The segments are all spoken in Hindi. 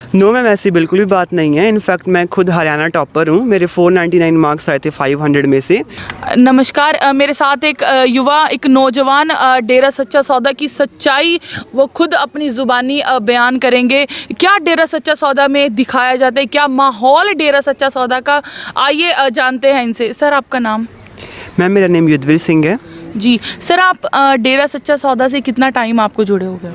नो मैम, ऐसी बिल्कुल भी बात नहीं है। इनफैक्ट मैं खुद हरियाणा टॉपर हूँ। मेरे 499 मार्क्स आए थे 500 में से। नमस्कार, मेरे साथ एक युवा, एक नौजवान डेरा सच्चा सौदा की सच्चाई वो खुद अपनी ज़ुबानी बयान करेंगे। क्या डेरा सच्चा सौदा में दिखाया जाता है, क्या माहौल डेरा सच्चा सौदा का, आइए जानते हैं इनसे। सर, आपका नाम? मैम, मेरा नेम युद्धवीर सिंह है। जी सर, आप डेरा सच्चा सौदा से कितना टाइम आपको जुड़े हो गए?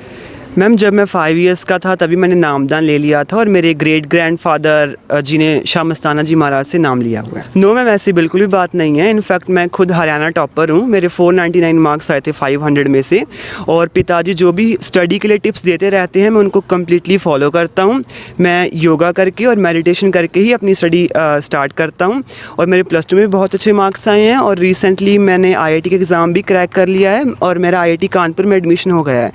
मैम, जब मैं 5 इयर्स का था तभी मैंने नामदान ले लिया था और मेरे ग्रेट ग्रैंडफादर जी ने शाह मस्ताना जी महाराज से नाम लिया हुआ है। नो मैम, ऐसी बिल्कुल भी बात नहीं है। इनफैक्ट मैं खुद हरियाणा टॉपर हूँ। मेरे 499 मार्क्स आए थे 500 में से। और पिताजी जो भी स्टडी के लिए टिप्स देते रहते हैं मैं उनको कम्प्लीटली फॉलो करता हूँ। मैं योगा करके और मेडिटेशन करके ही अपनी स्टडी स्टार्ट करता हूँ। और मेरे +2 में बहुत अच्छे मार्क्स आए हैं और रिसेंटली मैंने IIT का एग्ज़ाम भी क्रैक कर लिया है और मेरा IIT कानपुर में एडमिशन हो गया है।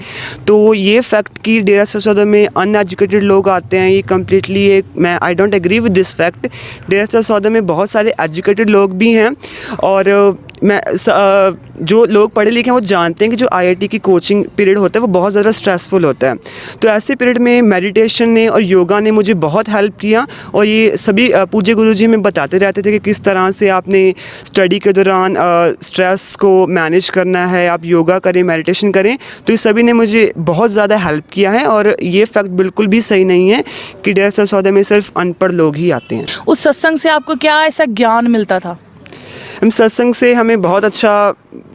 तो ये फैक्ट कि डेरा सच्चा सौदा में अनएजुकेटेड लोग आते हैं, ये कम्प्लीटली एक मैं I don't agree with this fact. Dera Sachcha Sauda में बहुत सारे एजुकेटेड लोग भी हैं और जो लोग पढ़े लिखे हैं वो जानते हैं कि जो IIT की कोचिंग पीरियड होता है वो बहुत ज़्यादा स्ट्रेसफुल होता है। तो ऐसे पीरियड में मेडिटेशन ने और योगा ने मुझे बहुत हेल्प किया। और ये सभी पूज्य गुरुजी हमें बताते रहते थे कि किस तरह से आपने स्टडी के दौरान स्ट्रेस को मैनेज करना है, आप योगा करें, मेडिटेशन करें। तो ये सभी ने मुझे बहुत ज़्यादा हेल्प किया है और ये फैक्ट बिल्कुल भी सही नहीं है कि डेरा सच्चा सौदा में सिर्फ अनपढ़ लोग ही आते हैं। उस सत्संग से आपको क्या ऐसा ज्ञान मिलता था? हम सत्संग से हमें बहुत अच्छा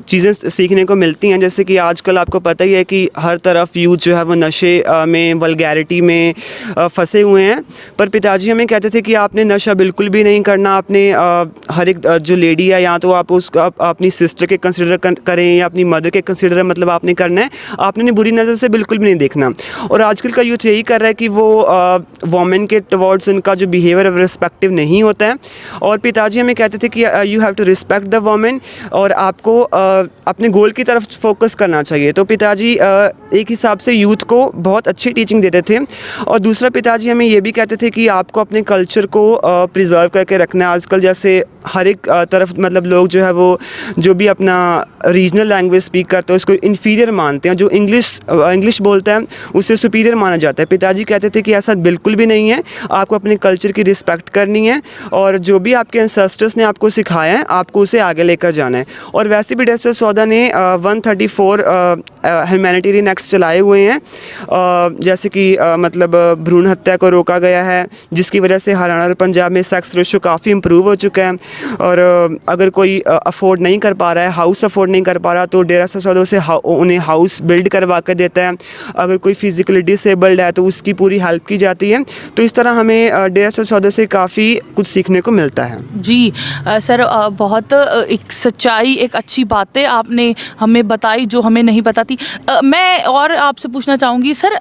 चीज़ें सीखने को मिलती हैं। जैसे कि आजकल आपको पता ही है कि हर तरफ यूथ जो है वो नशे में, वल्गैरिटी में फंसे हुए हैं। पर पिताजी हमें कहते थे कि आपने नशा बिल्कुल भी नहीं करना। आपने हर एक जो लेडी है, या तो आप उसको अपनी सिस्टर के कंसिडर करें या अपनी मदर के कंसिडर, मतलब आपने करना है। आपने बुरी नज़र से बिल्कुल भी नहीं देखना। और आजकल का यूथ यही कर रहा है कि वो वोमेन के टवर्ड्स उनका जो बिहेवियर रिस्पेक्टिव नहीं होता है। और पिताजी हमें कहते थे कि you have to respect the women और आपको अपने गोल की तरफ फोकस करना चाहिए। तो पिताजी एक हिसाब से यूथ को बहुत अच्छी टीचिंग देते थे। और दूसरा, पिताजी हमें ये भी कहते थे कि आपको अपने कल्चर को प्रिजर्व करके रखना है। आजकल जैसे हर एक तरफ मतलब लोग जो है वो जो भी अपना रीजनल लैंग्वेज स्पीक करते हैं उसको इन्फीरियर मानते हैं। जो इंग्लिश बोलता है उसे सुपीरियर माना जाता है। पिताजी कहते थे कि ऐसा बिल्कुल भी नहीं है, आपको अपने कल्चर की रिस्पेक्ट करनी है और जो भी आपके एंसेस्टर्स ने आपको सिखाया है आपको उसे आगे लेकर जाना है। और वैसे भी डेरा सच्चा सौदा ने 134 ह्यूमैनिटेरियन एक्ट्स चलाए हुए हैं। जैसे कि मतलब भ्रूण हत्या को रोका गया है, जिसकी वजह से हरियाणा और पंजाब में सेक्स रेशो काफ़ी इम्प्रूव हो चुका है। और अगर कोई अफोर्ड नहीं कर पा रहा है, हाउस अफोर्ड नहीं कर पा रहा, तो डेरा सच्चा सौदा से उन्हें हाउस बिल्ड करवा कर देता है। अगर कोई फिजिकली डिसेबल्ड है तो उसकी पूरी हेल्प की जाती है। तो इस तरह हमें डेरा सच्चा सौदा से काफ़ी कुछ सीखने को मिलता है। जी सर, बहुत एक सच्चाई, एक अच्छी बातें आपने हमें बताई जो हमें नहीं पता थी। मैं और आपसे पूछना चाहूँगी सर,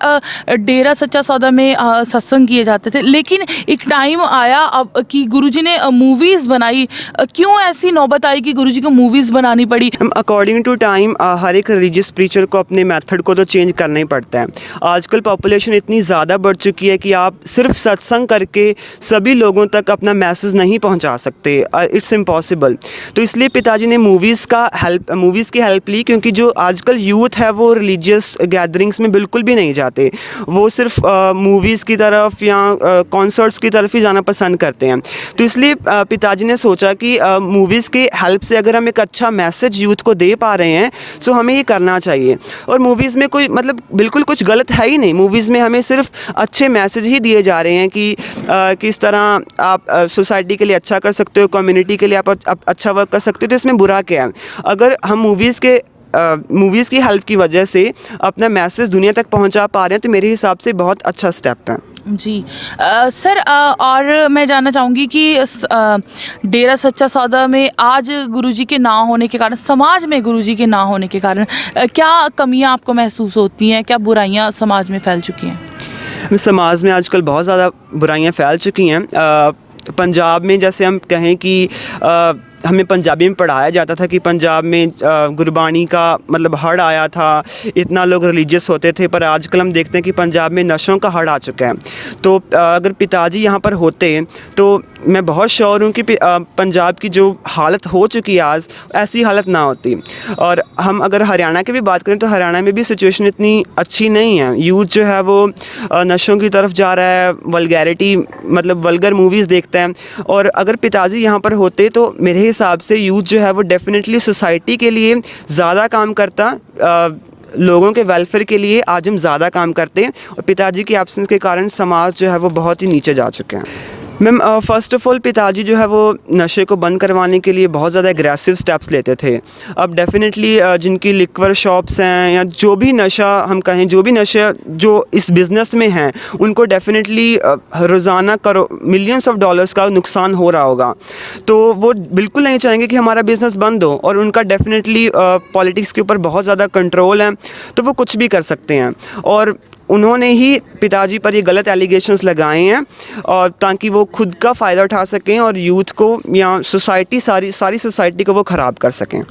डेरा सच्चा सौदा में सत्संग किए जाते थे, लेकिन एक टाइम आया अब कि गुरुजी ने मूवीज़ बनाई। क्यों ऐसी नौबत आई कि गुरुजी को मूवीज़ बनानी पड़ी? अकॉर्डिंग टू टाइम हर एक रिलीजियस प्रीचर को अपने मेथड को तो चेंज करना ही पड़ता है। आजकल पॉपुलेशन इतनी ज़्यादा बढ़ चुकी है कि आप सिर्फ सत्संग करके सभी लोगों तक अपना मैसेज नहीं पहुंचा सकते। It's impossible. तो इसलिए पिताजी ने मूवीज़ की हेल्प ली, क्योंकि जो आजकल यूथ है वो रिलीजियस गैदरिंग्स में बिल्कुल भी नहीं जाते। वो सिर्फ मूवीज़ की तरफ या कॉन्सर्ट्स की तरफ ही जाना पसंद करते हैं। तो इसलिए पिताजी ने सोचा कि मूवीज़ के हेल्प से अगर हम एक अच्छा मैसेज यूथ को दे पा रहे हैं तो हमें ये करना चाहिए। और मूवीज़ में कोई मतलब बिल्कुल कुछ गलत है ही नहीं। मूवीज़ में हमें सिर्फ अच्छे मैसेज ही दिए जा रहे हैं कि किस तरह आप सोसाइटी के लिए अच्छा कर सकते हो, कम्युनिटी के लिए आप अच्छा वर्क कर सकते हो। तो इसमें बुरा क्या है? अगर हम मूवीज़ की हेल्प की वजह से अपना मैसेज दुनिया तक पहुंचा पा रहे हैं तो मेरे हिसाब से बहुत अच्छा स्टेप है। जी सर, और मैं जानना चाहूँगी कि डेरा सच्चा सौदा में आज गुरुजी के ना होने के कारण, समाज में गुरुजी के ना होने के कारण क्या कमियां आपको महसूस होती हैं? क्या बुराइयां समाज में फैल चुकी हैं? समाज में आजकल बहुत ज़्यादा बुराइयां फैल चुकी हैं। पंजाब में जैसे हम कहें कि हमें पंजाबी में पढ़ाया जाता था कि पंजाब में गुरबानी का मतलब हड़ आया था, इतना लोग रिलीजियस होते थे, पर आजकल हम देखते हैं कि पंजाब में नशों का हड़ आ चुका है। तो अगर पिताजी यहाँ पर होते तो मैं बहुत श्योर हूँ कि पंजाब की जो हालत हो चुकी है आज, ऐसी हालत ना होती। और हम अगर हरियाणा की भी बात करें तो हरियाणा में भी सिचुएशन इतनी अच्छी नहीं है। यूथ जो है वो नशों की तरफ जा रहा है, वल्गैरिटी मतलब वल्गर मूवीज़ देखता है। और अगर पिताजी यहाँ पर होते तो मेरे हिसाब से यूथ जो है वो डेफिनेटली सोसाइटी के लिए ज़्यादा काम करता, लोगों के वेलफेयर के लिए आज हम ज़्यादा काम करते हैं। और पिताजी की एब्सेंस के कारण समाज जो है वो बहुत ही नीचे जा चुके हैं। मैम फ़र्स्ट ऑफ़ ऑल पिताजी जो है वो नशे को बंद करवाने के लिए बहुत ज़्यादा एग्रेसिव स्टेप्स लेते थे। अब डेफ़िनेटली जिनकी लिक्वर शॉप्स हैं या जो भी नशा हम कहें, जो भी नशा जो इस बिज़नेस में हैं, उनको डेफ़िनेटली रोज़ाना मिलियंस ऑफ डॉलर्स का नुकसान हो रहा होगा। तो वो बिल्कुल नहीं चाहेंगे कि हमारा बिज़नेस बंद हो, और उनका डेफ़िनेटली पॉलिटिक्स के ऊपर बहुत ज़्यादा कंट्रोल है, तो वो कुछ भी कर सकते हैं। और उन्होंने ही पिताजी पर ये गलत एलिगेशंस लगाए हैं, और ताकि वो खुद का फ़ायदा उठा सकें और यूथ को या सोसाइटी सारी सोसाइटी को वो ख़राब कर सकें।